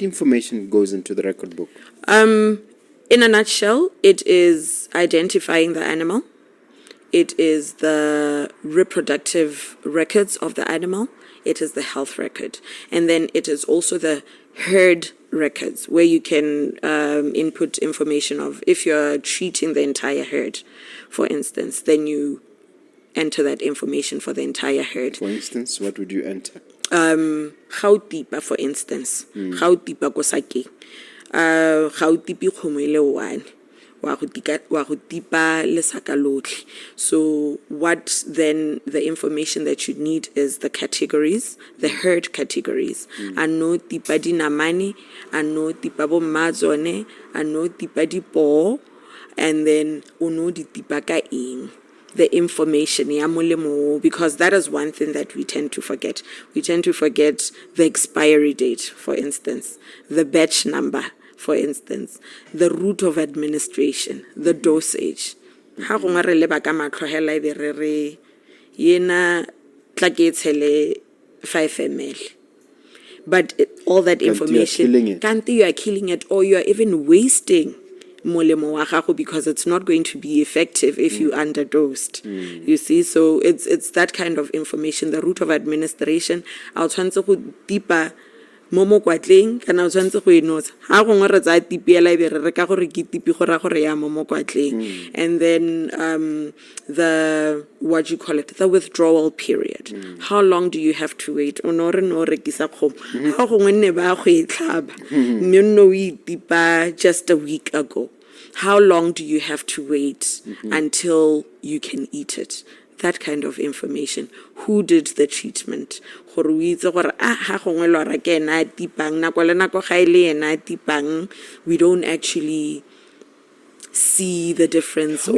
information goes into the record book? In a nutshell, it is identifying the animal. It is the reproductive records of the animal. It is the health record. And then it is also the herd records, where you can input information of if you're treating the entire herd, for instance, then you enter that information for the entire herd. For instance, what would you enter? Gautipa, for instance. Gautipa ko Sakeng. Gautipa kgomo e le one. Wa go tipa lesaka lotlhe. So what then the information that you need is the categories, the herd categories. Ano tipa dinamane, ano tipa bo mmazone, ano tipa dipo, and then uno di tipa ka eng. The information, ya molemo, because that is one thing that we tend to forget. We tend to forget the expiry date, for instance, the batch number, for instance, the route of administration, the dosage. Ha gongwe re leba ka matlhohela e be re re yena tla ke tshele 5 ml. But all that information, you are killing it, or you are even wasting molemo wa gago, because it's not going to be effective if you underdosed. You see, so it's that kind of information, the route of administration. I'll tshwantse go tipa mo mokwatleng kana o tshwantse go enosa ha gongwe re tsa tipiela be re ka gore ke tipi go ra gore ya mo mokwatleng. And then the what you call it, the withdrawal period. How long do you have to wait? O no re no rekisa kgomo ha gongwe ne ba go e tlhaba mme no o itipa just a week ago. How long do you have to wait until you can eat it? That kind of information. Who did the treatment? We don't actually see the difference.